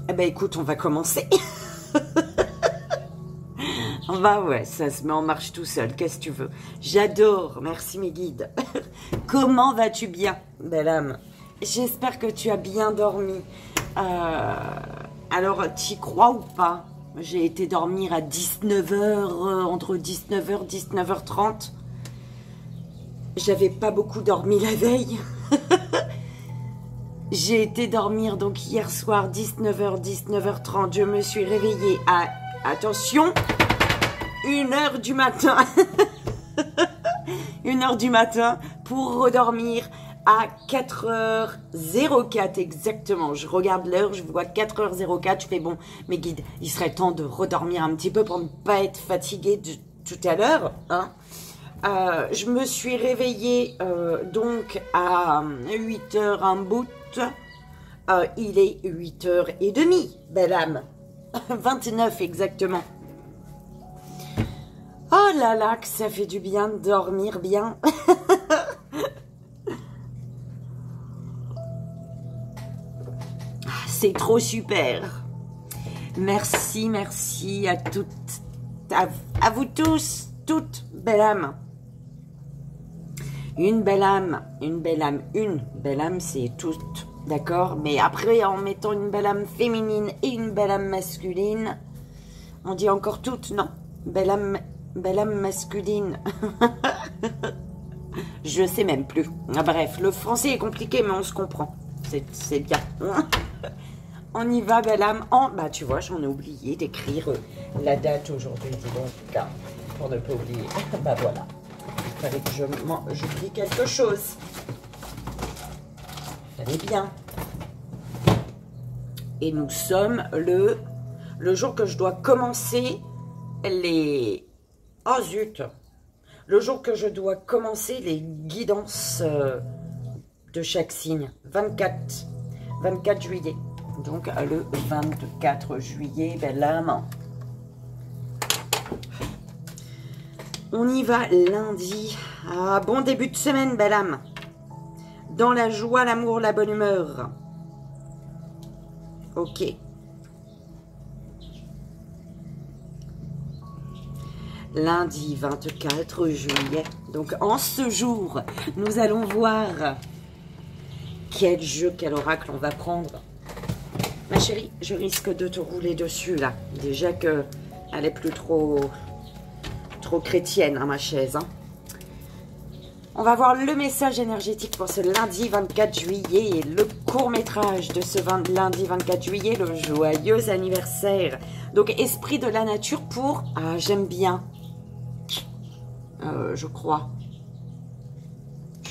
Eh ben écoute, on va commencer. Ouais, ça se met en marche tout seul, qu'est-ce que tu veux? J'adore, merci mes guides. Comment vas-tu bien, belle âme? J'espère que tu as bien dormi. Alors, t'y crois ou pas? J'ai été dormir à 19h, entre 19h et 19h30. J'avais pas beaucoup dormi la veille. J'ai été dormir donc hier soir, 19h, 19h30. Je me suis réveillée à, attention, 1h du matin. 1h du matin pour redormir à 4h04 exactement. Je regarde l'heure, je vois 4h04. Je fais bon, mes guides, il serait temps de redormir un petit peu pour ne pas être fatiguée de tout à l'heure. Hein. Je me suis réveillée donc à 8h un bout. Il est 8h30, belle âme. 29 exactement. Oh là là, que ça fait du bien de dormir bien. C'est trop super. Merci, merci à toutes, à vous tous, toutes, belle âme. Une belle âme, une belle âme, une belle âme, c'est toutes, d'accord? Mais après, en mettant une belle âme féminine et une belle âme masculine, on dit encore toutes, non? Belle âme masculine. Je sais même plus. Ah, bref, le français est compliqué, mais on se comprend. C'est bien. On y va, belle âme. Bah, tu vois, j'en ai oublié d'écrire la date aujourd'hui, dis donc, pour ne pas oublier. Bah, voilà. Il fallait que j'oublie quelque chose. Fallait bien. Et nous sommes le jour que je dois commencer les... Oh zut! Le jour que je dois commencer les guidances de chaque signe. 24 juillet. Donc le 24 juillet, belle âme. On y va lundi. Ah, bon début de semaine, belle âme. Dans la joie, l'amour, la bonne humeur. Ok. Lundi 24 juillet. Donc en ce jour, nous allons voir quel jeu, quel oracle on va prendre. Ma chérie, je risque de te rouler dessus là. Déjà que elle est plus trop chrétienne, hein, ma chaise. Hein. On va voir le message énergétique pour ce lundi 24 juillet et le court-métrage de ce lundi 24 juillet, le joyeux anniversaire. Donc, esprit de la nature pour... Ah, j'aime bien. Je crois.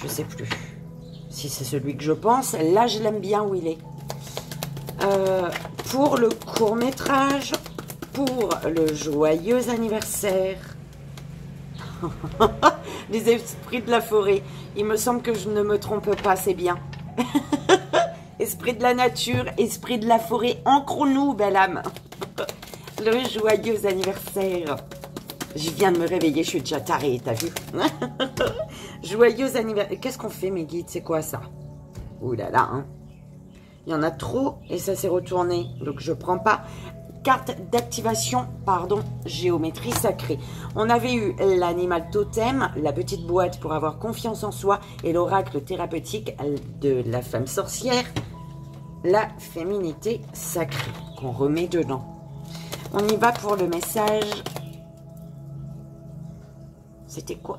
Je sais plus. Si c'est celui que je pense, là, je l'aime bien où il est. Pour le court-métrage, pour le joyeux anniversaire... Les esprits de la forêt. Il me semble que je ne me trompe pas, c'est bien. Esprit de la nature, esprit de la forêt, ancrons-nous, belle âme. Le joyeux anniversaire. Je viens de me réveiller, je suis déjà tarée, t'as vu? Joyeux anniversaire. Qu'est-ce qu'on fait, mes guides? C'est quoi ça? Ouh là là, hein. Il y en a trop et ça s'est retourné. Donc je prends pas. Carte d'activation, pardon, géométrie sacrée. On avait eu l'animal totem, la petite boîte pour avoir confiance en soi et l'oracle thérapeutique de la femme sorcière, la féminité sacrée qu'on remet dedans. On y va pour le message. C'était quoi?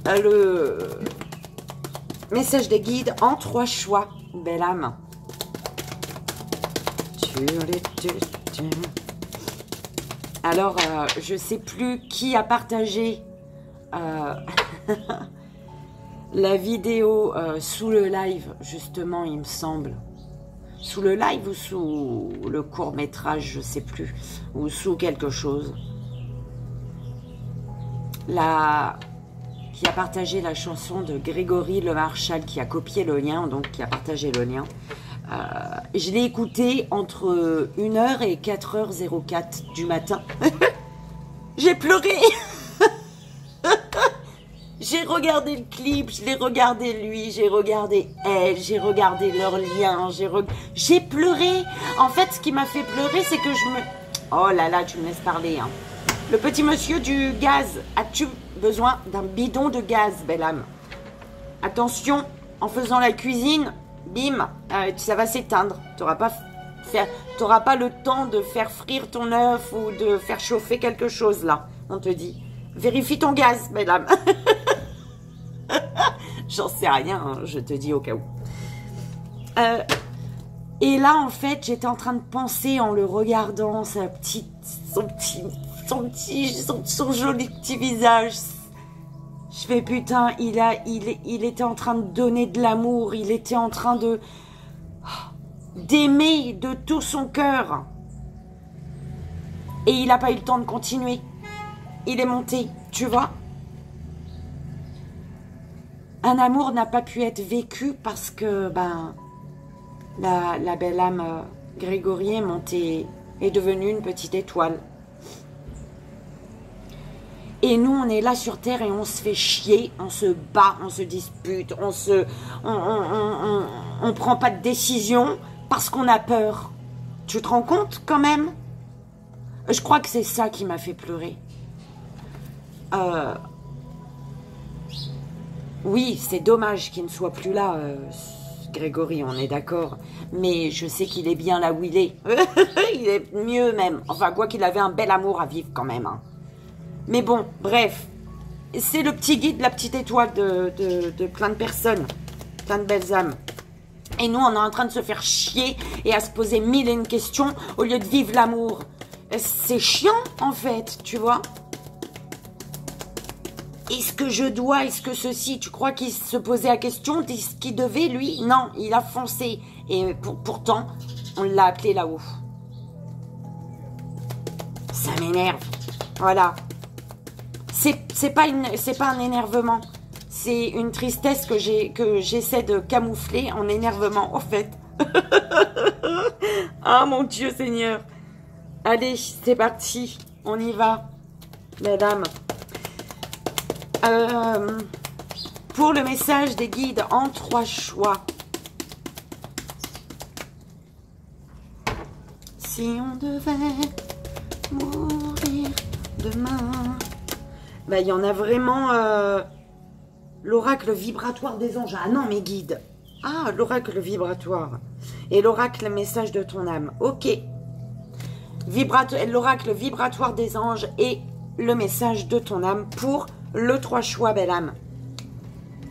Le message des guides en 3 choix, belle âme. Alors, je sais plus qui a partagé la vidéo sous le live, justement, il me semble. Sous le live ou sous le court-métrage, je sais plus. Ou sous quelque chose. Qui a partagé la chanson de Grégory Le Marchal, qui a copié le lien, donc qui a partagé le lien. Je l'ai écouté entre 1h et 4h04 du matin. J'ai pleuré. J'ai regardé le clip, je l'ai regardé lui, j'ai regardé elle, j'ai regardé leur lien, j'ai pleuré. En fait, ce qui m'a fait pleurer, c'est que je me... Oh là là, tu me laisses parler. Hein. Le petit monsieur du gaz, as-tu besoin d'un bidon de gaz, belle âme? Attention, en faisant la cuisine, bim, ça va s'éteindre. Tu n'auras pas le temps de faire frire ton œuf ou de faire chauffer quelque chose là, on te dit. Vérifie ton gaz, mesdames. J'en sais rien, hein, je te dis au cas où. Et là, en fait, j'étais en train de penser en le regardant, son joli petit visage. Je fais putain, il était en train de donner de l'amour, il était en train d'aimer de tout son cœur. Et il n'a pas eu le temps de continuer. Il est monté, tu vois. Un amour n'a pas pu être vécu parce que la belle âme Grégory est montée, est devenue une petite étoile. Et nous, on est là sur Terre et on se fait chier, on se bat, on se dispute, on prend pas de décision parce qu'on a peur. Tu te rends compte quand même? Je crois que c'est ça qui m'a fait pleurer. Oui, c'est dommage qu'il ne soit plus là, Grégory, on est d'accord. Mais je sais qu'il est bien là où il est. Il est mieux même. Enfin, quoi qu'il avait un bel amour à vivre quand même. Hein. Mais bon, bref. C'est le petit guide, la petite étoile de plein de personnes. Plein de belles âmes. Et nous, on est en train de se faire chier et à se poser mille et une questions au lieu de vivre l'amour. C'est chiant, en fait, tu vois. Est-ce que je dois, est-ce que ceci, tu crois qu'il se posait la question de ce qu'il devait, lui? Non, il a foncé. Et pourtant, on l'a appelé là-haut. Ça m'énerve. Voilà. C'est pas un énervement. C'est une tristesse que j'essaie de camoufler en énervement, en fait. Ah, mon Dieu Seigneur. Allez, c'est parti. On y va, mesdames. Pour le message des guides en 3 choix. Si on devait mourir demain. Il y en a vraiment l'oracle vibratoire des anges. Ah non, mes guides. Ah, l'oracle vibratoire. Et l'oracle message de ton âme. Ok. L'oracle vibratoire des anges et le message de ton âme pour le 3 choix, belle âme.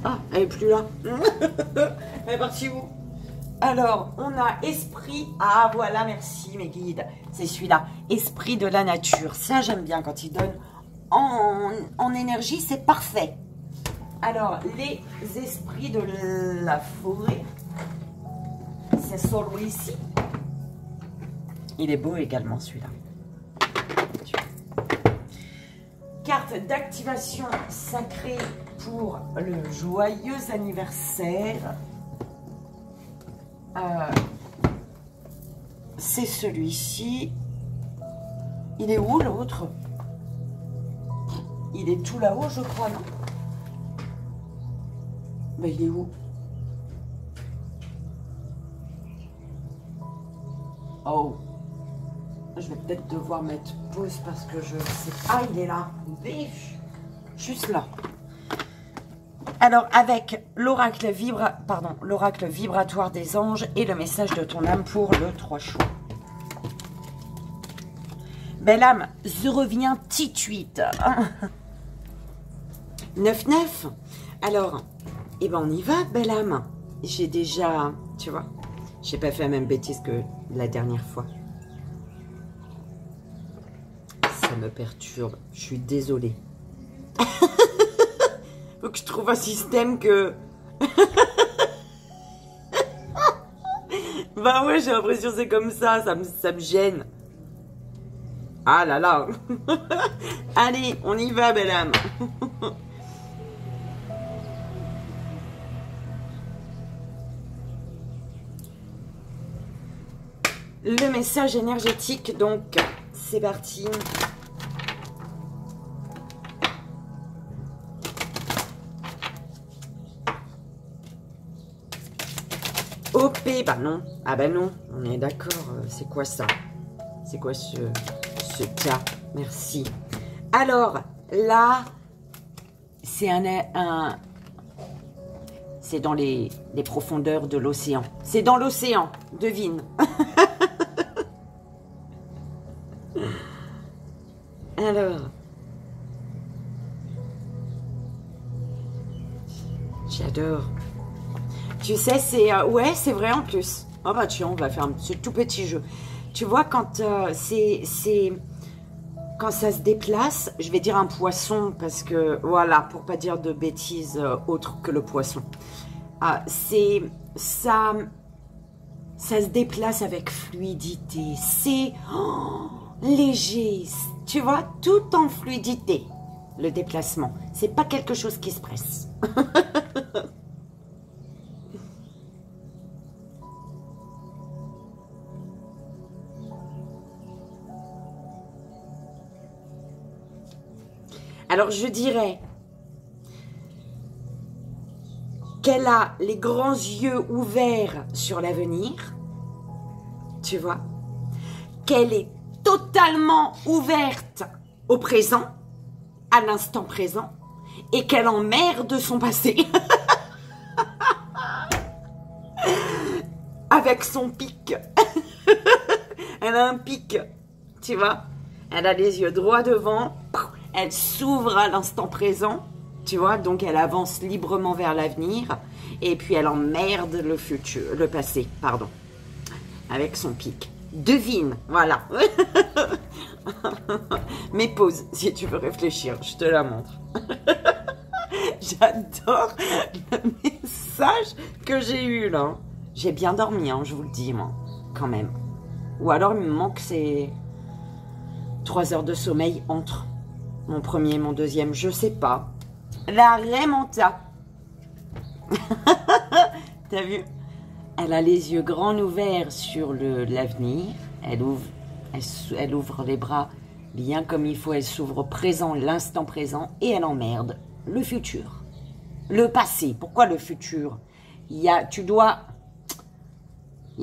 Ah, elle est plus là. Elle est partie où? Alors, on a esprit. Ah, voilà, merci mes guides. C'est celui-là. Esprit de la nature. Ça, j'aime bien quand il donne en énergie. C'est parfait. Alors, les esprits de la forêt. C'est celui-ci. Il est beau également, celui-là. Carte d'activation sacrée pour le joyeux anniversaire. C'est celui-ci. Il est où l'autre? Il est tout là-haut, je crois, non? Il est où? Oh. Je vais peut-être devoir mettre pause parce que je sais... Ah, il est là. Juste là. Alors, avec l'oracle vibratoire des anges et le message de ton âme pour le 3 choix. Belle âme, je reviens tout de suite. 9-9. Alors, on y va, belle âme. J'ai déjà, tu vois, j'ai pas fait la même bêtise que la dernière fois. Ça me perturbe. Je suis désolée. Faut que je trouve un système que... Ouais, j'ai l'impression que c'est comme ça. Ça me gêne. Ah là là. Allez, on y va, belle âme. Le message énergétique, donc, c'est parti. OP, bah non. Ah bah non, on est d'accord. C'est quoi ça? C'est quoi ce cas? Merci. Alors, là, c'est c'est dans les profondeurs de l'océan. C'est dans l'océan, devine. Alors, j'adore. Tu sais, c'est... ouais, c'est vrai en plus. Oh bah tiens, on va faire ce tout petit jeu. Tu vois, quand quand ça se déplace, je vais dire un poisson parce que, voilà, pour pas dire de bêtises autres que le poisson. Ça se déplace avec fluidité. C'est léger. Tu vois, tout en fluidité, le déplacement. C'est pas quelque chose qui se presse. Alors, je dirais qu'elle a les grands yeux ouverts sur l'avenir, tu vois, qu'elle est totalement ouverte au présent, à l'instant présent, et qu'elle emmerde son passé avec son pic. Elle a un pic, tu vois, elle a les yeux droits devant. Elle s'ouvre à l'instant présent, tu vois, donc elle avance librement vers l'avenir, et puis elle emmerde le futur, le passé, pardon, avec son pic. Devine, voilà. Mais pause, si tu veux réfléchir, je te la montre. J'adore le message que j'ai eu là. J'ai bien dormi, hein, je vous le dis, moi, quand même. Ou alors il me manque ces 3 heures de sommeil entre mon premier et mon deuxième, je sais pas. La Raymanta. T'as vu? Elle a les yeux grands ouverts sur l'avenir. Elle ouvre les bras bien comme il faut. Elle s'ouvre au présent, l'instant présent. Et elle emmerde le futur. Le passé. Pourquoi le futur? Il y a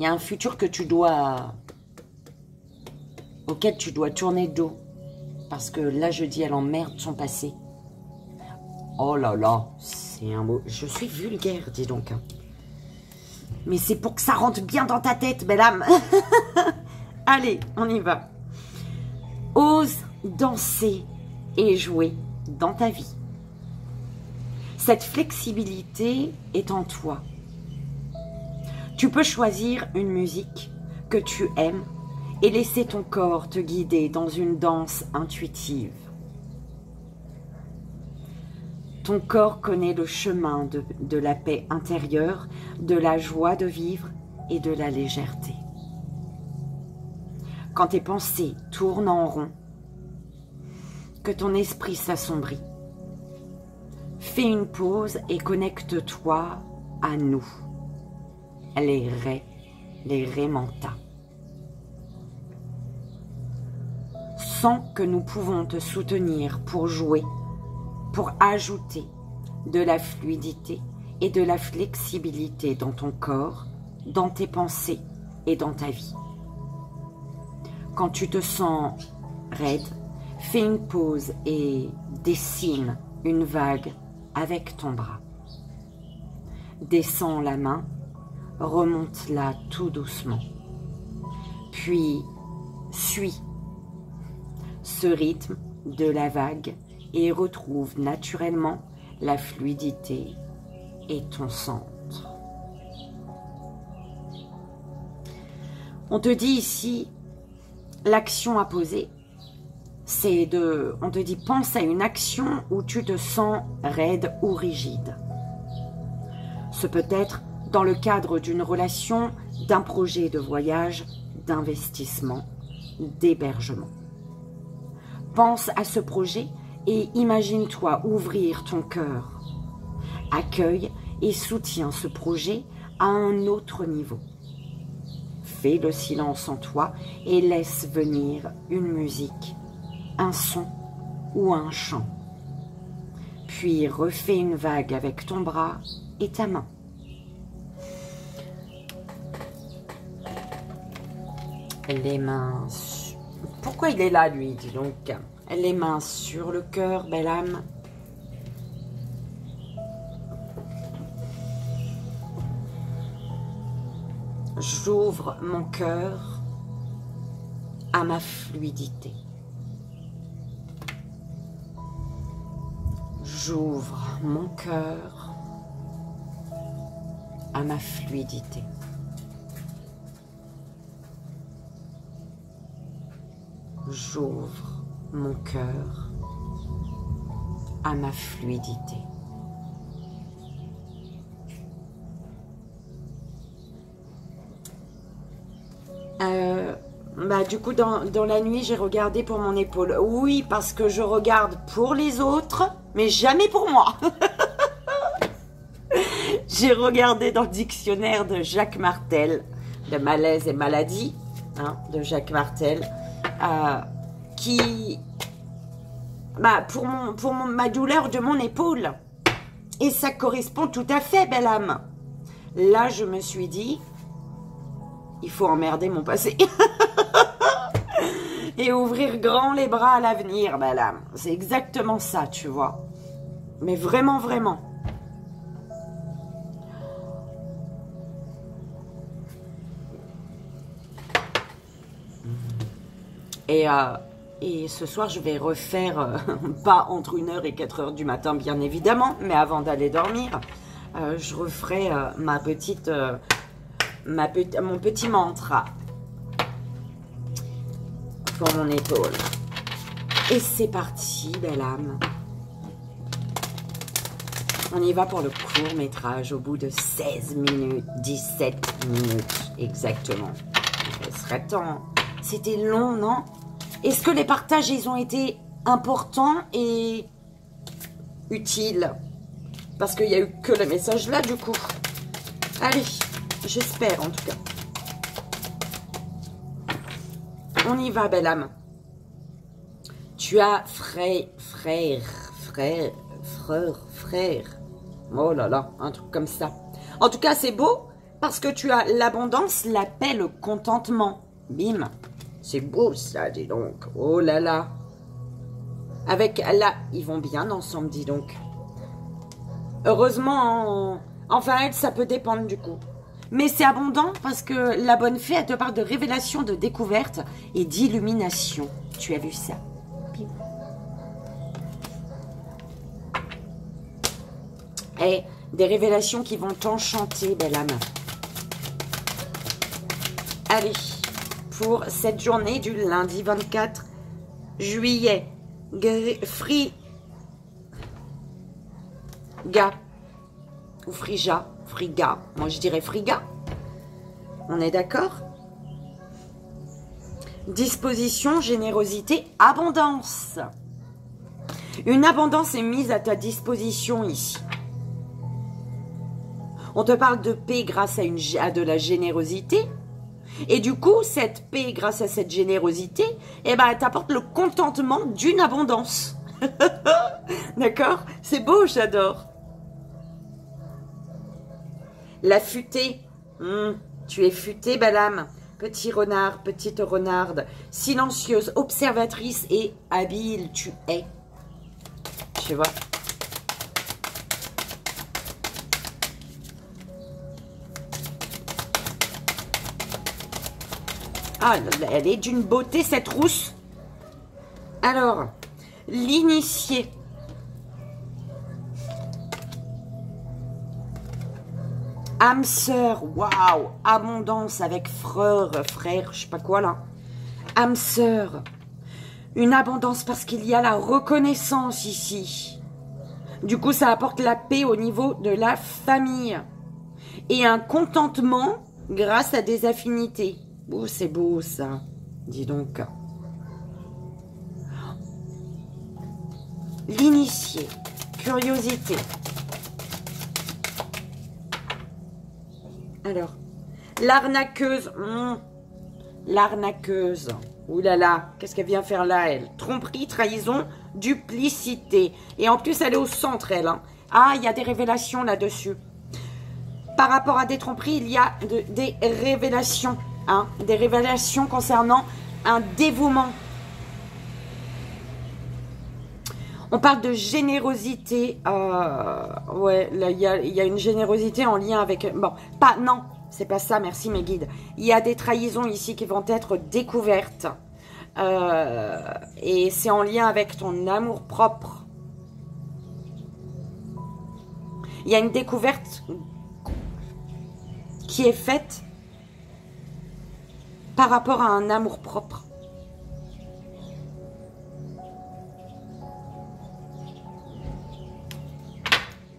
un futur auquel tu dois tourner le dos. Parce que là, je dis, elle emmerde son passé. Oh là là, c'est un mot... Je suis vulgaire, dis donc. Mais c'est pour que ça rentre bien dans ta tête, belle âme. Allez, on y va. Ose danser et jouer dans ta vie. Cette flexibilité est en toi. Tu peux choisir une musique que tu aimes et laisser ton corps te guider dans une danse intuitive. Ton corps connaît le chemin de la paix intérieure, de la joie de vivre et de la légèreté. Quand tes pensées tournent en rond, que ton esprit s'assombrit, fais une pause et connecte-toi à nous, les Raymanta. Sens que nous pouvons te soutenir pour jouer, pour ajouter de la fluidité et de la flexibilité dans ton corps, dans tes pensées et dans ta vie. Quand tu te sens raide, fais une pause et dessine une vague avec ton bras. Descends la main, remonte-la tout doucement. Puis, suis ce rythme de la vague et retrouve naturellement la fluidité et ton centre. On te dit ici, l'action à poser, on te dit pense à une action où tu te sens raide ou rigide. Ce peut être dans le cadre d'une relation, d'un projet de voyage, d'investissement, d'hébergement. Pense à ce projet et imagine-toi ouvrir ton cœur. Accueille et soutiens ce projet à un autre niveau. Fais le silence en toi et laisse venir une musique, un son ou un chant. Puis refais une vague avec ton bras et ta main. Les mains... Pourquoi il est là, lui, dis donc? Les mains sur le cœur, belle âme. J'ouvre mon cœur à ma fluidité. J'ouvre mon cœur à ma fluidité. J'ouvre mon cœur à ma fluidité. Du coup, dans la nuit, j'ai regardé pour mon épaule. Oui, parce que je regarde pour les autres, mais jamais pour moi. J'ai regardé dans le dictionnaire de Jacques Martel, de malaise et maladie, hein, de Jacques Martel, qui... pour ma douleur de mon épaule. Et ça correspond tout à fait, belle âme. Là, je me suis dit, il faut emmerder mon passé. Et ouvrir grand les bras à l'avenir, belle âme. C'est exactement ça, tu vois. Mais vraiment, vraiment. Et ce soir, je vais refaire, pas entre 1h et 4h du matin, bien évidemment, mais avant d'aller dormir, je referai mon petit mantra pour mon épaule. Et c'est parti, belle âme. On y va pour le court métrage au bout de 16 minutes, 17 minutes exactement. Il serait temps. C'était long, non? Est-ce que les partages, ils ont été importants et utiles? Parce qu'il n'y a eu que le message là, du coup. Allez, j'espère en tout cas. On y va, belle âme. Tu as frère. Oh là là, un truc comme ça. En tout cas, c'est beau parce que tu as l'abondance, la paix, le contentement. Bim. C'est beau ça, dis donc. Oh là là. Avec là, ils vont bien ensemble, dis donc. Heureusement, enfin, elle, ça peut dépendre du coup. Mais c'est abondant parce que la bonne fée, elle te parle de révélation, de découverte et d'illumination. Tu as vu ça? Et des révélations qui vont t'enchanter, belle âme. Allez, pour cette journée du lundi 24 juillet, Friga ou Frija. Friga. Moi, je dirais Friga. On est d'accord? Disposition, générosité, abondance. Une abondance est mise à ta disposition ici. On te parle de paix grâce à de la générosité. Et du coup, cette paix grâce à cette générosité, eh ben, elle t'apporte le contentement d'une abondance. D'accord? C'est beau, j'adore. La futée, tu es futée, belle âme. Petit renard, petite renarde, silencieuse, observatrice et habile, tu es. Tu vois? Ah, elle est d'une beauté, cette rousse. Alors, l'initié. Âme sœur, waouh, abondance avec frère, je sais pas quoi là. Âme sœur, une abondance parce qu'il y a la reconnaissance ici. Du coup, ça apporte la paix au niveau de la famille. Et un contentement grâce à des affinités. Oh, c'est beau ça, dis donc. L'initié, curiosité. Alors, l'arnaqueuse. L'arnaqueuse. Ouh là là, qu'est-ce qu'elle vient faire là, elle? Tromperie, trahison, duplicité. Et en plus, elle est au centre, elle. Hein. Ah, il y a des révélations là-dessus. Par rapport à des tromperies, il y a des révélations. Hein, des révélations concernant un dévouement. On parle de générosité. Ouais, là, il y a une générosité en lien avec... Bon, pas... Non, c'est pas ça, merci mes guides. Il y a des trahisons ici qui vont être découvertes. Et c'est en lien avec ton amour-propre. Il y a une découverte qui est faite par rapport à un amour-propre.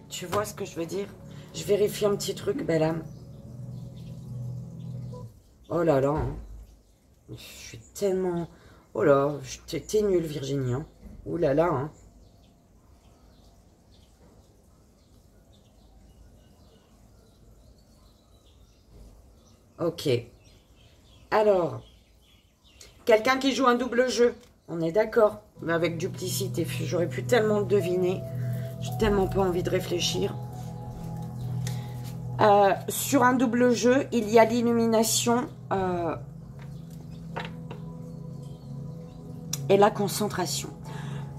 Tu vois ce que je veux dire? Je vérifie un petit truc, belle âme. Oh là là. Hein. Je suis tellement... Oh là, t'es nulle, Virginie. Hein. Ouh là là. Hein. Ok. Alors, quelqu'un qui joue un double jeu. On est d'accord. Mais avec duplicité. J'aurais pu tellement le deviner. J'ai tellement pas envie de réfléchir. Sur un double jeu, il y a l'illumination et la concentration.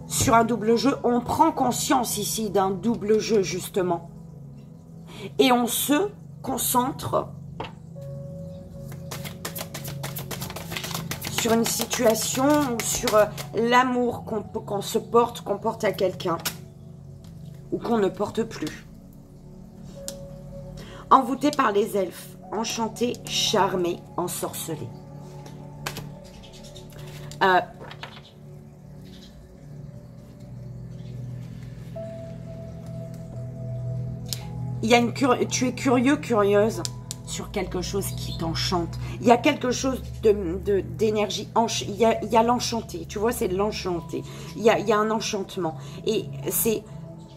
Sur un double jeu, on prend conscience ici d'un double jeu, justement. Et on se concentre sur une situation ou sur l'amour qu'on se porte, qu'on porte à quelqu'un. Ou qu'on ne porte plus. Envoûté par les elfes, enchanté, charmé, ensorcelé. Tu es curieux, curieuse sur quelque chose qui t'enchante. Il y a quelque chose d'énergie. Il y a l'enchanté. Tu vois, c'est l'enchanté. Il y a un enchantement. Et c'est...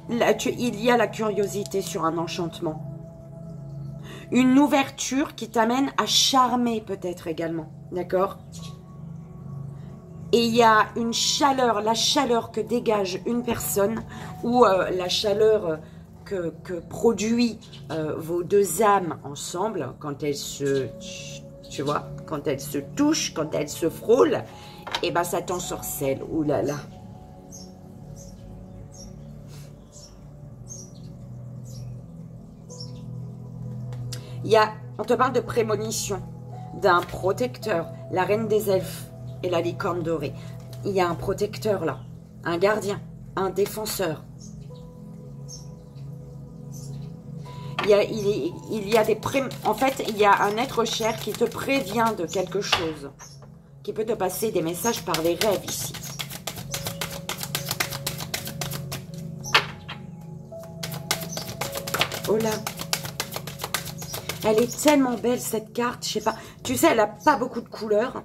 il y a la curiosité sur un enchantement. Une ouverture qui t'amène à charmer peut-être également. D'accord? Et il y a une chaleur, la chaleur que dégage une personne ou la chaleur que produit vos deux âmes ensemble quand elles se... Tu vois? Quand elles se touchent, quand elles se frôlent, et ben ça t'ensorcelle. Ouh là là. On te parle de prémonition, d'un protecteur, la reine des elfes et la licorne dorée. Il y a un protecteur là, un gardien, un défenseur. En fait, il y a un être cher qui te prévient de quelque chose, qui peut te passer des messages par les rêves ici. Oh là! Elle est tellement belle cette carte, je sais pas. Tu sais, elle a pas beaucoup de couleurs.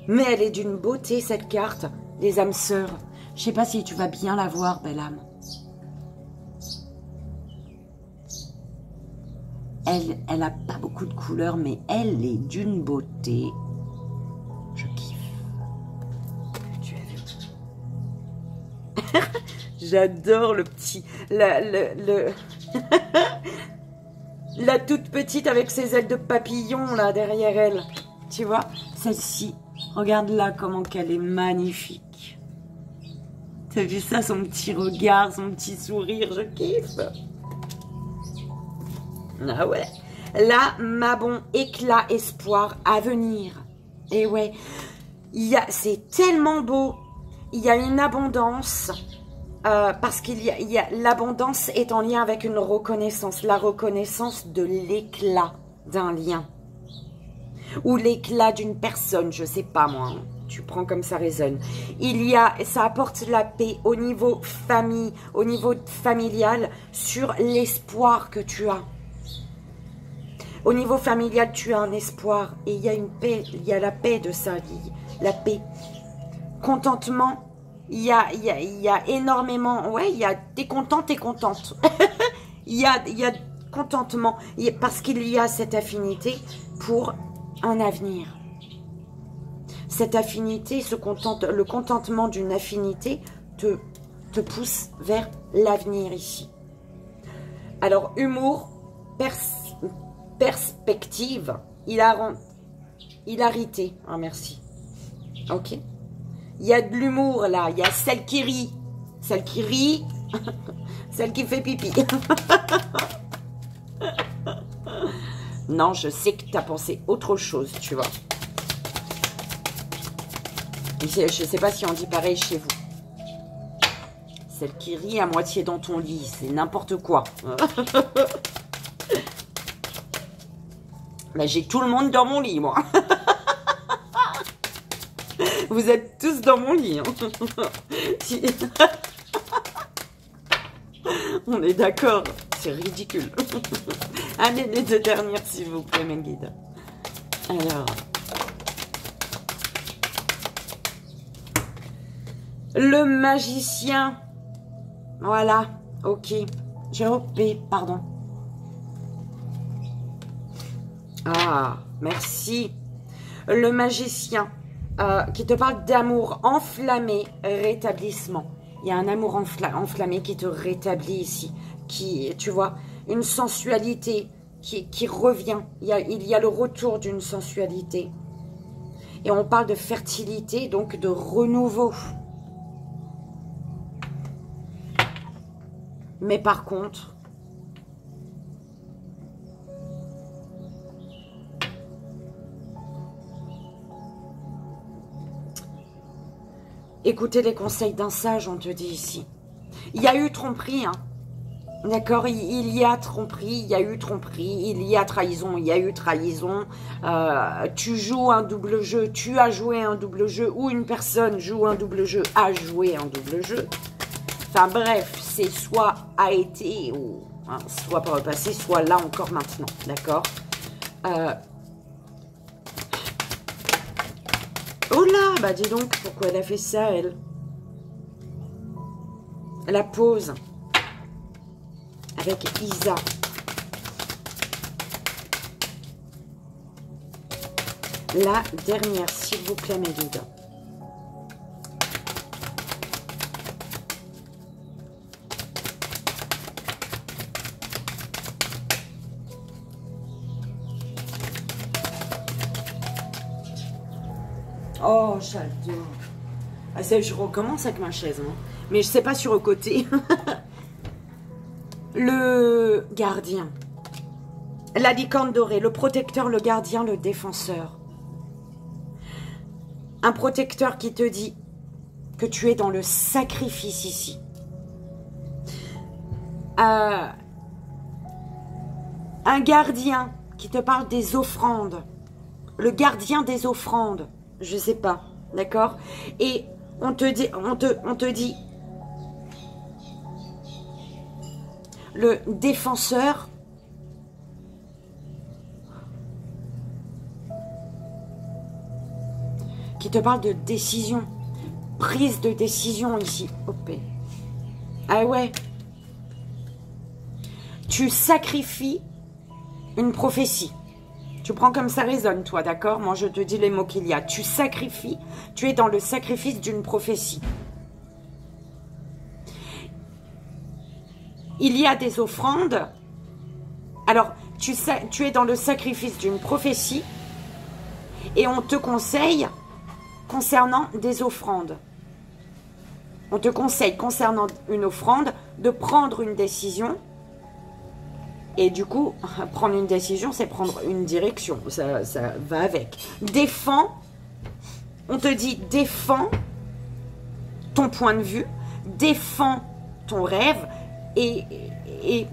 Mais elle est d'une beauté cette carte. Les âmes sœurs. Je sais pas si tu vas bien la voir, belle âme. Elle a pas beaucoup de couleurs, mais elle est d'une beauté. Je kiffe. Tu as vu? J'adore le petit... La toute petite avec ses ailes de papillon là derrière elle. Tu vois? Celle-ci. Regarde là comment qu'elle est magnifique. T'as vu ça? Son petit regard, son petit sourire. Je kiffe. Ah ouais. Là, ma bon, éclat, espoir, avenir. Et ouais. C'est tellement beau. Il y a une abondance. Parce l'abondance est en lien avec une reconnaissance, la reconnaissance de l'éclat d'un lien ou l'éclat d'une personne, je sais pas moi, hein. Tu prends comme ça résonne. Ça apporte la paix au niveau famille, au niveau familial, sur l'espoir que tu as. Au niveau familial, tu as un espoir et il y a une paix, il y a la paix de sa vie, la paix, contentement. Il y a énormément... Ouais, il y a t'es content, t'es contente. il y a contentement. Parce qu'il y a cette affinité pour un avenir. Cette affinité, le contentement d'une affinité te pousse vers l'avenir ici. Alors, humour, perspective. Hilarité. Ah, merci. Ok. Il y a de l'humour là. Il y a celle qui rit. Celle qui rit. Celle qui fait pipi. Non, je sais que tu as pensé autre chose, tu vois. Je ne sais pas si on dit pareil chez vous. Celle qui rit à moitié dans ton lit, c'est n'importe quoi. Là, j'ai tout le monde dans mon lit, moi. Vous êtes tous dans mon lit. Hein. On est d'accord. C'est ridicule. Allez, les deux dernières, s'il vous plaît, mes guides. Alors. Le magicien. Voilà. Ok. J'ai repé, pardon. Ah, merci. Le magicien qui te parle d'amour enflammé, rétablissement. Il y a un amour enflammé qui te rétablit ici. Qui, tu vois, une sensualité qui revient. Il y a le retour d'une sensualité. Et on parle de fertilité, donc de renouveau. Mais par contre, écoutez les conseils d'un sage, on te dit ici. Il y a eu tromperie, hein. D'accord, il y a tromperie, il y a eu tromperie, il y a trahison, il y a eu trahison. Tu joues un double jeu, tu as joué un double jeu, ou une personne joue un double jeu, a joué un double jeu. Enfin bref, c'est soit a été, ou hein, soit par le passé, soit là encore maintenant, d'accord. Oh là, bah dis donc, pourquoi elle a fait ça, elle? La pause. Avec Isa. La dernière, s'il vous plaît, mes guides. Oh, j'adore. Ah, je recommence avec ma chaise, hein. Mais je sais pas sur le côté. Le gardien. La licorne dorée, le protecteur, le gardien, le défenseur. Un protecteur qui te dit que tu es dans le sacrifice ici. Un gardien qui te parle des offrandes. Le gardien des offrandes. Je sais pas, d'accord? Et on te dit le défenseur qui te parle de décision, prise de décision ici. Hop. Ah ouais. Tu sacrifies une prophétie. Tu prends comme ça résonne, toi, d'accord? Moi, je te dis les mots qu'il y a. Tu sacrifies, tu es dans le sacrifice d'une prophétie. Il y a des offrandes. Alors, tu es dans le sacrifice d'une prophétie et on te conseille concernant des offrandes. On te conseille concernant une offrande de prendre une décision. Et du coup, prendre une décision, c'est prendre une direction. Ça va avec. Défends. On te dit défends ton point de vue. Défends ton rêve. Et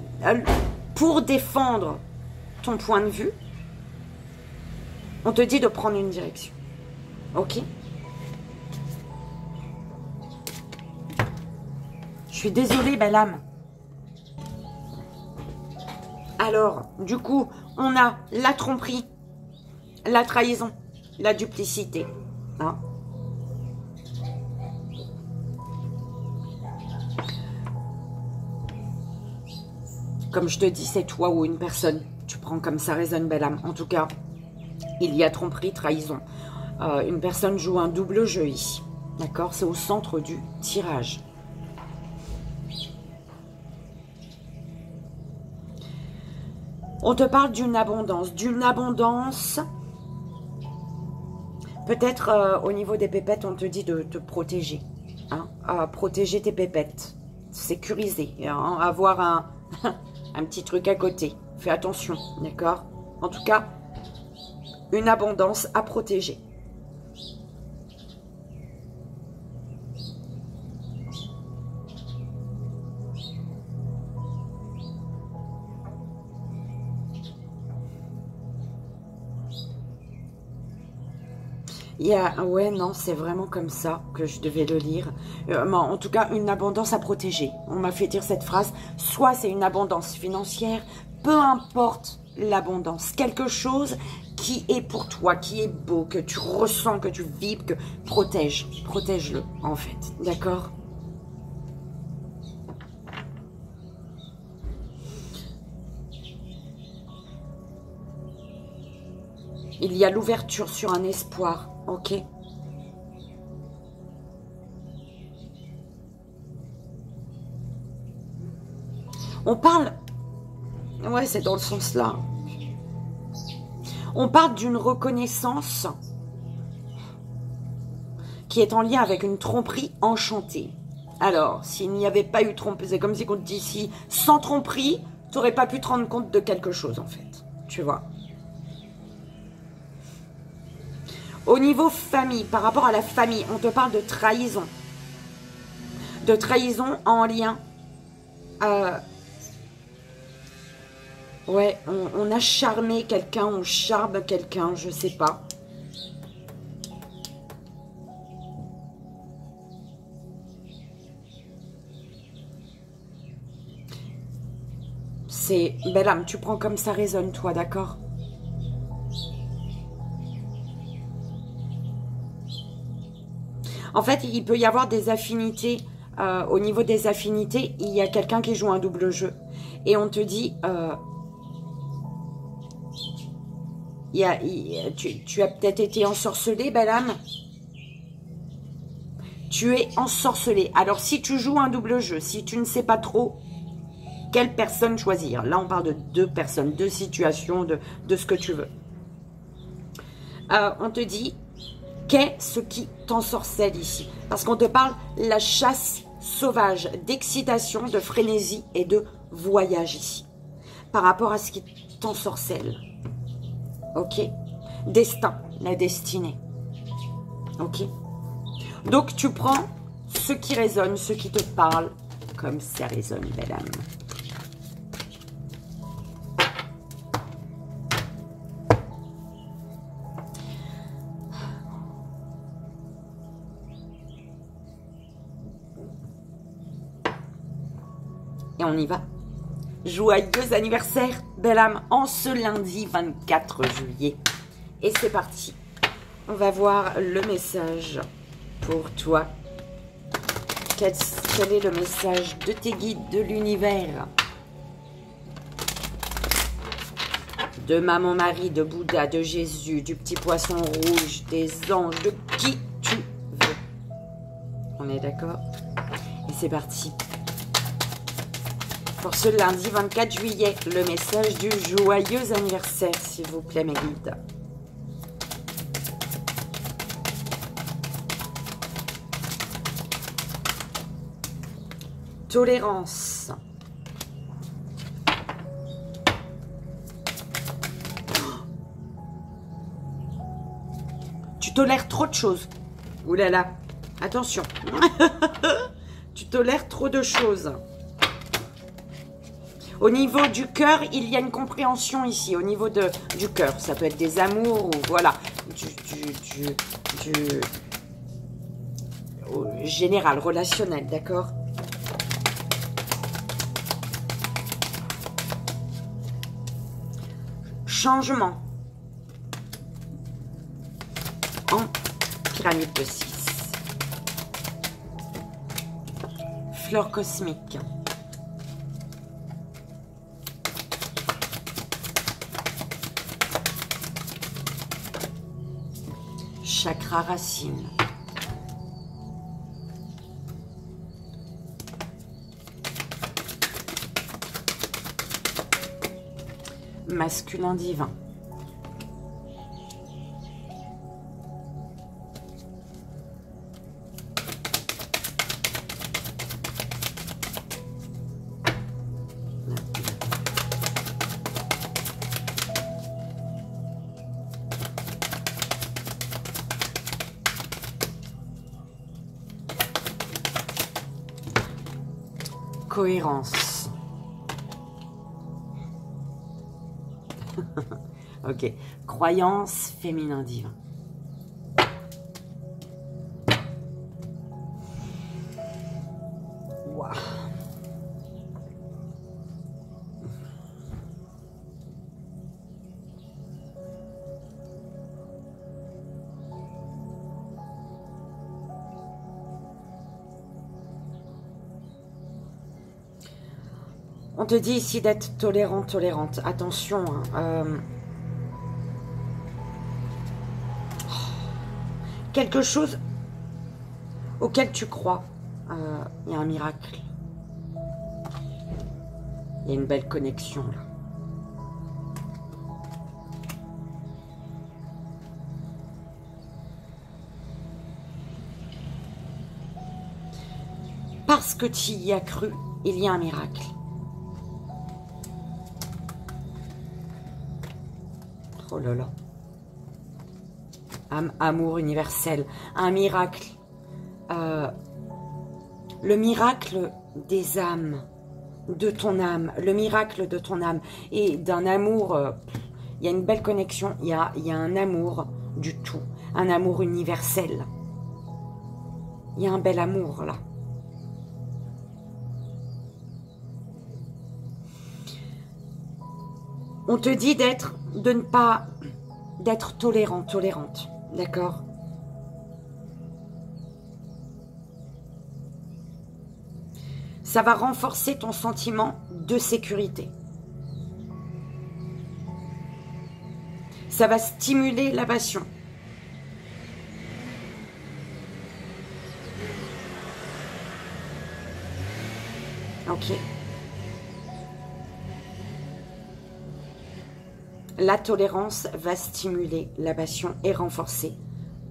pour défendre ton point de vue, on te dit de prendre une direction. Ok? Je suis désolée, belle âme. Alors, du coup, on a la tromperie, la trahison, la duplicité. Hein? Comme je te dis, c'est toi ou une personne. Tu prends comme ça résonne, belle âme. En tout cas, il y a tromperie, trahison. Une personne joue un double jeu ici. D'accord? C'est au centre du tirage. On te parle d'une abondance. Peut-être au niveau des pépettes, on te dit de te protéger. Hein, protéger tes pépettes. Sécuriser. Hein, avoir un petit truc à côté. Fais attention, d'accord? En tout cas, une abondance à protéger. Ouais, non, c'est vraiment comme ça que je devais le lire. En tout cas, une abondance à protéger. On m'a fait dire cette phrase. Soit c'est une abondance financière, peu importe l'abondance. Quelque chose qui est pour toi, qui est beau, que tu ressens, que tu vibres, que protège-le, en fait. D'accord ? Il y a l'ouverture sur un espoir, ok? On parle... Ouais, c'est dans le sens là. On parle d'une reconnaissance qui est en lien avec une tromperie enchantée. Alors, s'il n'y avait pas eu tromperie, c'est comme si on te dit ici, sans tromperie, tu n'aurais pas pu te rendre compte de quelque chose, en fait. Tu vois? Au niveau famille, par rapport à la famille, on te parle de trahison. De trahison en lien. Ouais, on a charmé quelqu'un, on charme quelqu'un, je sais pas. C'est... Belle âme, tu prends comme ça résonne, toi, d'accord? En fait, il peut y avoir des affinités. Au niveau des affinités, il y a quelqu'un qui joue un double jeu. Et on te dit... tu as peut-être été ensorcelé, belle âme. Tu es ensorcelé. Alors, si tu joues un double jeu, si tu ne sais pas trop quelle personne choisir. Là, on parle de deux personnes, deux situations, de ce que tu veux. On te dit... Qu'est-ce qui t'ensorcelle ici? Parce qu'on te parle la chasse sauvage, d'excitation, de frénésie et de voyage ici. Par rapport à ce qui t'ensorcelle. Ok? Destin, la destinée. Ok? Donc tu prends ce qui résonne, ce qui te parle, comme ça résonne, belle âme. Et on y va. Joyeux anniversaire, belle âme, en ce lundi 24 juillet. Et c'est parti. On va voir le message pour toi. Quel est le message de tes guides, de l'univers? De Maman Marie, de Bouddha, de Jésus, du petit poisson rouge, des anges, de qui tu veux. On est d'accord? Et c'est parti. Pour ce lundi 24 juillet, le message du joyeux anniversaire, s'il vous plaît, mes guides. Tolérance. Tu tolères trop de choses. Ouh là là, attention. Tu tolères trop de choses. Au niveau du cœur, il y a une compréhension ici. Au niveau du cœur, ça peut être des amours ou voilà, général, relationnel, d'accord? Changement. En pyramide de 6. Fleur cosmique. Chakra racine. masculin divin. Cohérence. Ok. Croyance féminin divin. Wow. On te dit ici d'être tolérant, tolérante. Attention. Quelque chose auquel tu crois. Il y a un miracle. Il y a une belle connexion là. Parce que tu y as cru, il y a un miracle. Oh là là. Amour universel. Un miracle. Le miracle des âmes. De ton âme. Le miracle de ton âme. Et d'un amour. Il y a une belle connexion. Il y a un amour du tout. Un amour universel. Il y a un bel amour là. On te dit de ne pas, d'être tolérant, tolérante, d'accord? Ça va renforcer ton sentiment de sécurité. Ça va stimuler la passion. Ok. La tolérance va stimuler la passion et renforcer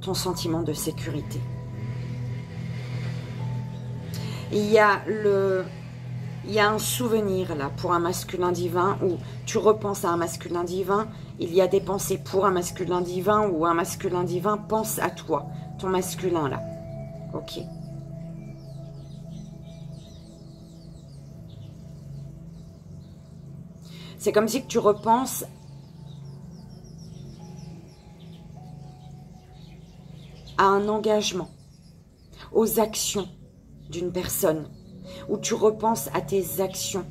ton sentiment de sécurité. Il y a un souvenir là pour un masculin divin où tu repenses à un masculin divin. Il y a des pensées pour un masculin divin ou un masculin divin pense à toi, ton masculin là. Ok. C'est comme si tu repenses à un engagement, aux actions d'une personne, où tu repenses à tes actions.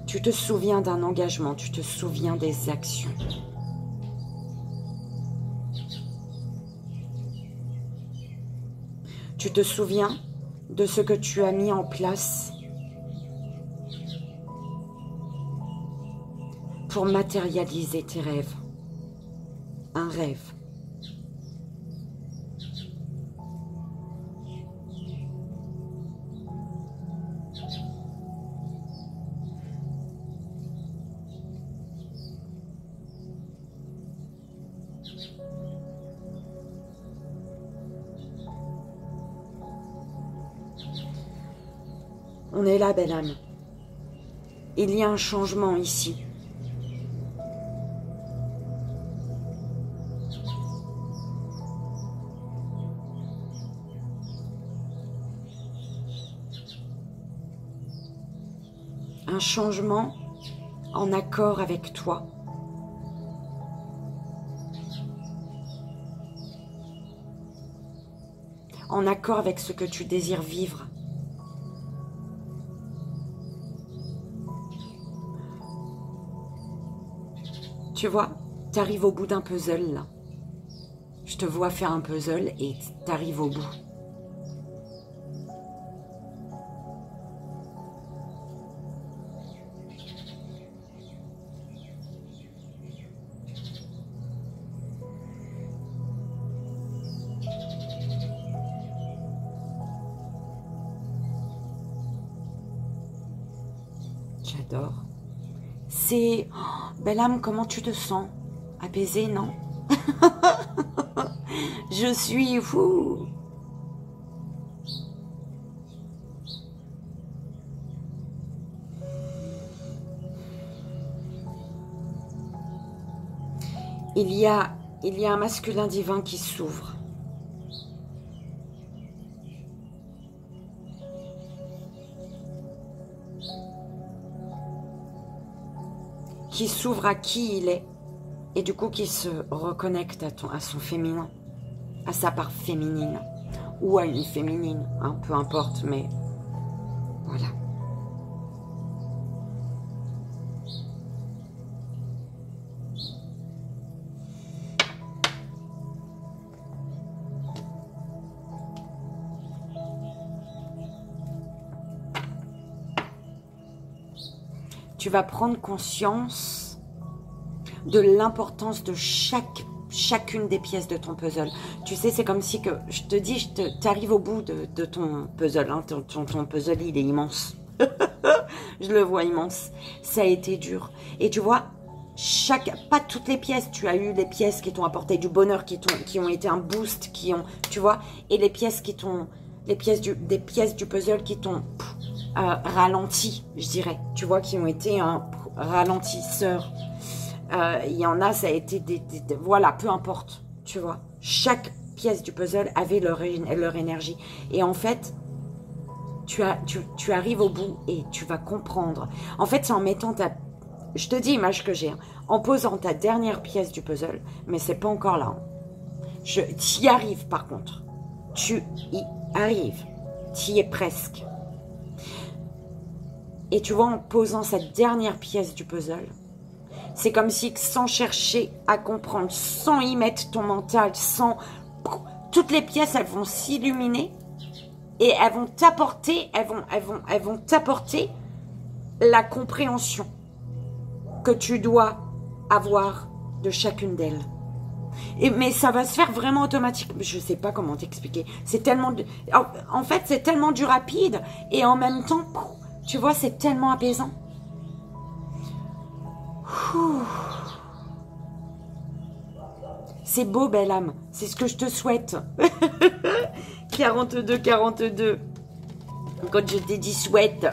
Tu te souviens d'un engagement, tu te souviens des actions. Tu te souviens de ce que tu as mis en place pour matérialiser tes rêves. Un rêve. On est là, belle âme. Il y a un changement ici. Un changement en accord avec toi. En accord avec ce que tu désires vivre. Tu vois, tu arrives au bout d'un puzzle là. Je te vois faire un puzzle et tu arrives au bout. J'adore. C'est... Oh, belle âme, comment tu te sens? Apaisée, non? Je suis fou. Il y a un masculin divin qui s'ouvre. Qui s'ouvre à qui il est. Et du coup, qui se reconnecte à son féminin. À sa part féminine. Ou à une féminine. Hein, peu importe, mais voilà. Tu vas prendre conscience de l'importance de chacune des pièces de ton puzzle. Tu sais, c'est comme si que je te dis, tu arrives au bout de ton puzzle. Hein, ton puzzle, il est immense. Je le vois immense. Ça a été dur. Et tu vois, pas toutes les pièces. Tu as eu des pièces qui t'ont apporté du bonheur, qui ont été un boost, tu vois, et les pièces des pièces du puzzle qui t'ont ralenti, je dirais, tu vois, qui ont été un ralentisseur. Il y en a, ça a été voilà, peu importe, tu vois. Chaque pièce du puzzle avait leur énergie. Et en fait, tu arrives au bout et tu vas comprendre. En fait, c'est en mettant je te dis l'image que j'ai, hein, en posant ta dernière pièce du puzzle, mais c'est pas encore là. Hein. Tu y arrives par contre. Tu y arrives. Tu y es presque. Et tu vois, en posant cette dernière pièce du puzzle, c'est comme si, sans chercher à comprendre, sans y mettre ton mental, toutes les pièces, elles vont s'illuminer et elles vont t'apporter, elles vont t'apporter la compréhension que tu dois avoir de chacune d'elles. Mais ça va se faire vraiment automatiquement. Je ne sais pas comment t'expliquer. C'est tellement... En fait, c'est tellement du rapide et en même temps... Tu vois, c'est tellement apaisant. C'est beau, belle âme. C'est ce que je te souhaite. 42, 42. Quand je t'ai dit souhaite.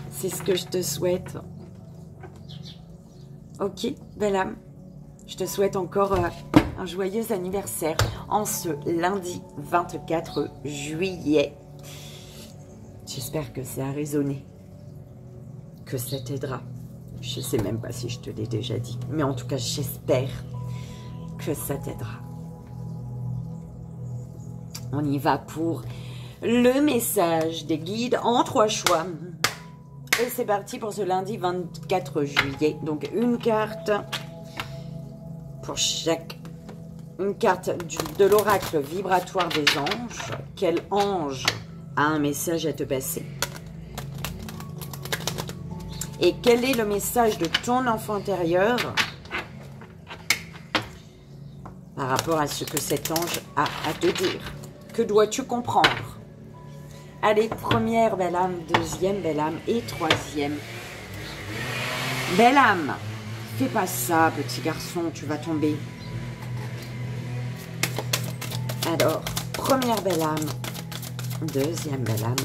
C'est ce que je te souhaite. Ok, belle âme. Je te souhaite encore un joyeux anniversaire en ce lundi 24 juillet. J'espère que ça a résonné, que ça t'aidera. Je ne sais même pas si je te l'ai déjà dit, mais en tout cas, j'espère que ça t'aidera. On y va pour le message des guides en 3 choix. Et c'est parti pour ce lundi 24 juillet. Donc, une carte pour une carte de l'oracle vibratoire des anges. Quel ange a un message à te passer? Et quel est le message de ton enfant intérieur par rapport à ce que cet ange a à te dire? Que dois-tu comprendre? Allez, première belle âme, deuxième belle âme et troisième. Belle âme, fais pas ça, petit garçon, tu vas tomber. Alors, première belle âme, deuxième belle âme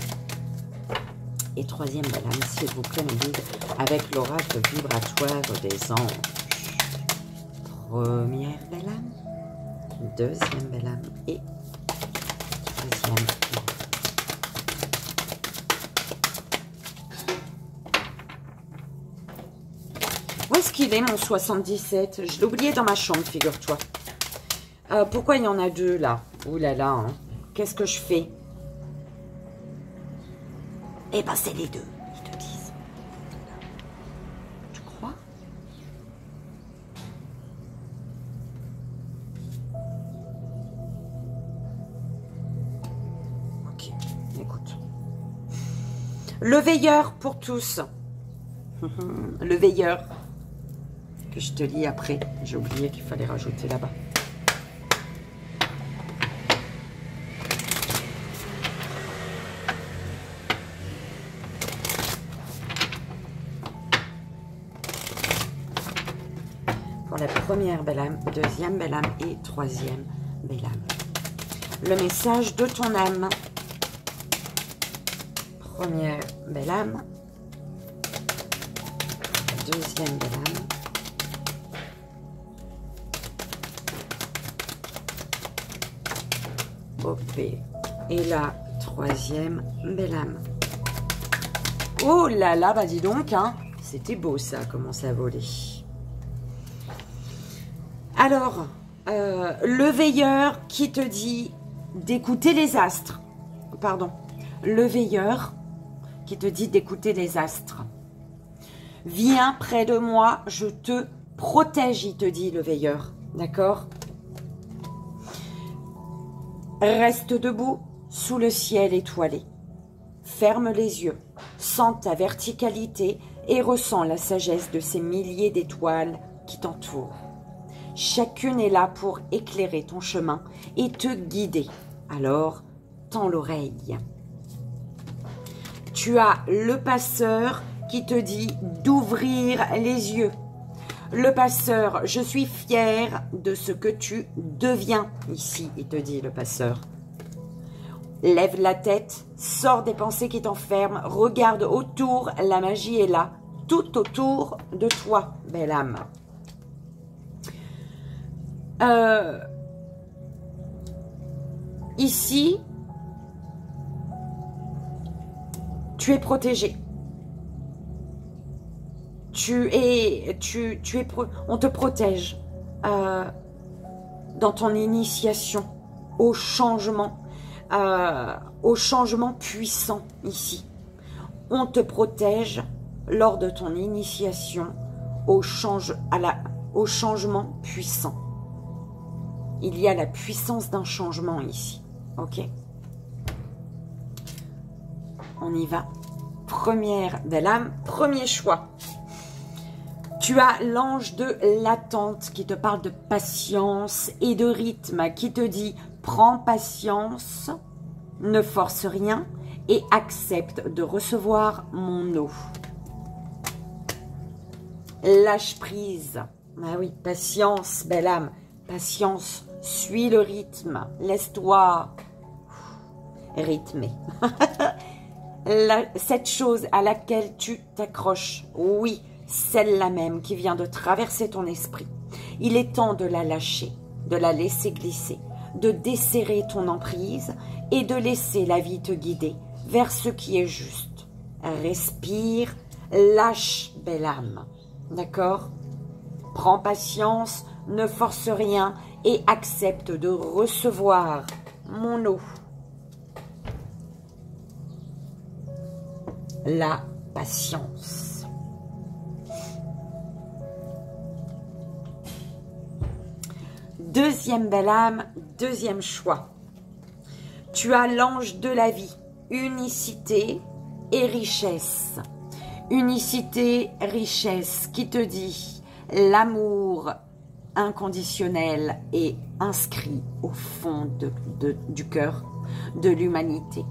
et troisième belle âme, s'il vous plaît, mes guides, avec l'oracle vibratoire des anges. Première belle âme, deuxième belle âme et troisième. Où est-ce qu'il est, mon 77? Je l'ai oublié dans ma chambre, figure-toi. Pourquoi il y en a deux, là? Ouh là là, hein. Qu'est-ce que je fais? Eh ben, c'est les deux, ils te disent. Tu crois? Ok, écoute. Le veilleur pour tous. Le veilleur. Que je te lis après. J'ai oublié qu'il fallait rajouter là-bas. Première belle âme, deuxième belle âme et troisième belle âme. Le message de ton âme. Première belle âme. Deuxième belle âme. OP. Et la troisième belle âme. Oh là là, bah dis donc, hein. C'était beau ça, commencer à voler. Alors, le veilleur qui te dit d'écouter les astres. Pardon. Le veilleur qui te dit d'écouter les astres. Viens près de moi, je te protège, il te dit le veilleur. D'accord? Reste debout sous le ciel étoilé. Ferme les yeux, sens ta verticalité et ressens la sagesse de ces milliers d'étoiles qui t'entourent. Chacune est là pour éclairer ton chemin et te guider. Alors, tends l'oreille. Tu as le passeur qui te dit d'ouvrir les yeux. Le passeur, je suis fier de ce que tu deviens ici, il te dit le passeur. Lève la tête, sors des pensées qui t'enferment, regarde autour, la magie est là, tout autour de toi, belle âme. Ici, tu es protégé. On te protège dans ton initiation au changement puissant ici. On te protège lors de ton initiation au changement puissant. Il y a la puissance d'un changement ici. Ok? On y va. Première belle âme, premier choix. Tu as l'ange de l'attente qui te parle de patience et de rythme, qui te dit prends patience, ne force rien et accepte de recevoir mon eau. Lâche prise. Ah oui, patience, belle âme. Patience, suis le rythme. Laisse-toi rythmer. Cette chose à laquelle tu t'accroches, oui, celle-là même qui vient de traverser ton esprit. Il est temps de la lâcher, de la laisser glisser, de desserrer ton emprise et de laisser la vie te guider vers ce qui est juste. Respire, lâche, belle âme. D'accord? Prends patience, ne force rien et accepte de recevoir mon eau. La patience. Deuxième belle âme, deuxième choix. Tu as l'ange de la vie, unicité et richesse. Unicité, richesse, qui te dit l'amour inconditionnel est inscrit au fond du cœur de l'humanité.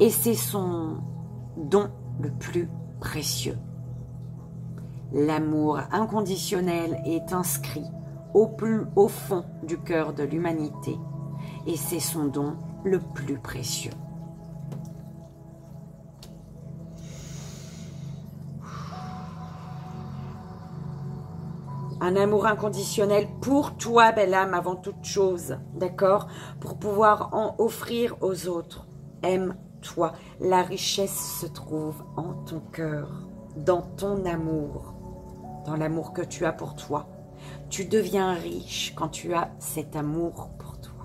Et c'est son don le plus précieux. L'amour inconditionnel est inscrit au fond du cœur de l'humanité et c'est son don le plus précieux. Un amour inconditionnel pour toi, belle âme, avant toute chose, d'accord? Pour pouvoir en offrir aux autres. Aime-toi. La richesse se trouve en ton cœur, dans ton amour, dans l'amour que tu as pour toi. Tu deviens riche quand tu as cet amour pour toi,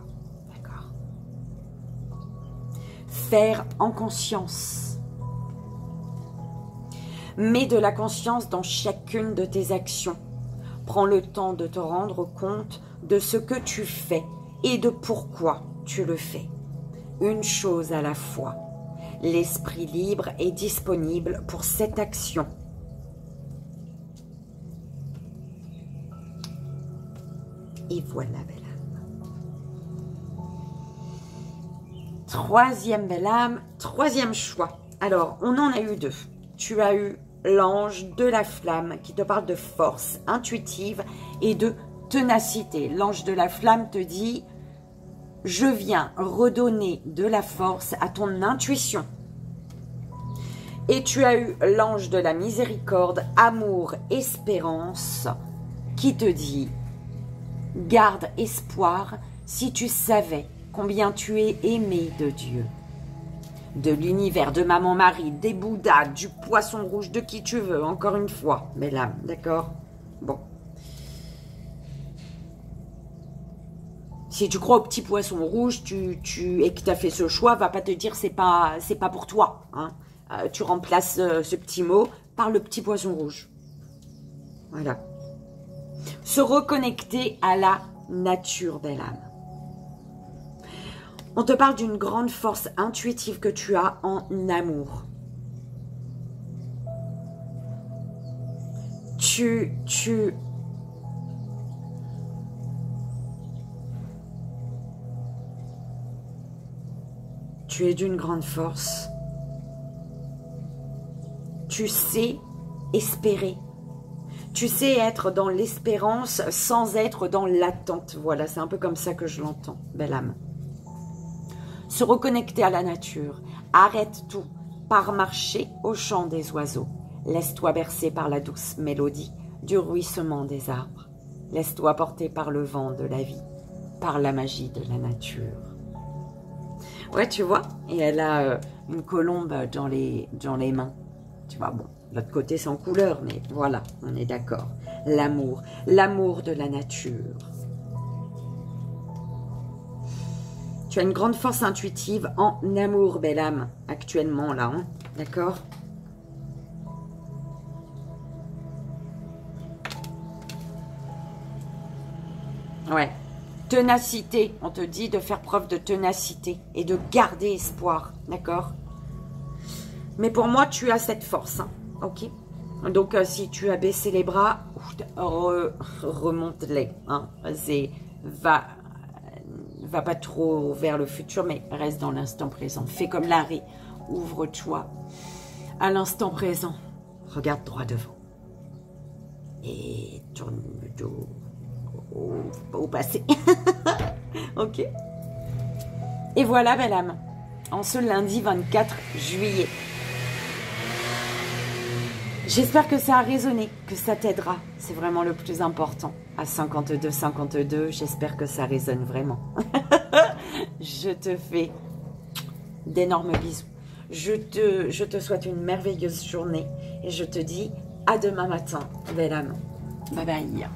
d'accord? Faire en conscience. Mets de la conscience dans chacune de tes actions. Prends le temps de te rendre compte de ce que tu fais et de pourquoi tu le fais. Une chose à la fois. L'esprit libre est disponible pour cette action. Et voilà, belle âme. Troisième belle âme, troisième choix. Alors, on en a eu deux. Tu as eu l'ange de la flamme qui te parle de force intuitive et de ténacité. L'ange de la flamme te dit, je viens redonner de la force à ton intuition. Et tu as eu l'ange de la miséricorde, amour, espérance, qui te dit, garde espoir si tu savais combien tu es aimé de Dieu, de l'univers, de Maman Marie, des Bouddhas, du poisson rouge, de qui tu veux, encore une fois, belle âme, d'accord? Bon. Si tu crois au petit poisson rouge et que tu as fait ce choix, va pas te dire c'est pas pour toi, hein. Tu remplaces ce petit mot par le petit poisson rouge. Voilà. Se reconnecter à la nature, belle âme. On te parle d'une grande force intuitive que tu as en amour. Tu es d'une grande force. Tu sais espérer. Tu sais être dans l'espérance sans être dans l'attente. Voilà, c'est un peu comme ça que je l'entends, belle âme. Se reconnecter à la nature. Arrête tout. Pars marcher au chant des oiseaux. Laisse-toi bercer par la douce mélodie du ruissement des arbres. Laisse-toi porter par le vent de la vie, par la magie de la nature. Ouais, tu vois, et elle a une colombe dans les mains. Tu vois, bon, l'autre côté c'est en couleur, mais voilà, on est d'accord. L'amour de la nature. Tu as une grande force intuitive en amour, belle âme, actuellement là, hein, d'accord? Ouais. Ténacité, on te dit de faire preuve de ténacité et de garder espoir, d'accord? Mais pour moi, tu as cette force, hein, ok? Donc, si tu as baissé les bras, remonte-les, hein? Va pas trop vers le futur, mais reste dans l'instant présent. Fais comme Larry, ouvre-toi à l'instant présent. Regarde droit devant et tourne le dos au passé. Ok. Et voilà, belle âme, en ce lundi 24 juillet. J'espère que ça a résonné, que ça t'aidera. C'est vraiment le plus important. À 52-52, j'espère que ça résonne vraiment. Je te fais d'énormes bisous. Je te souhaite une merveilleuse journée et je te dis à demain matin, belle âme. Bye bye.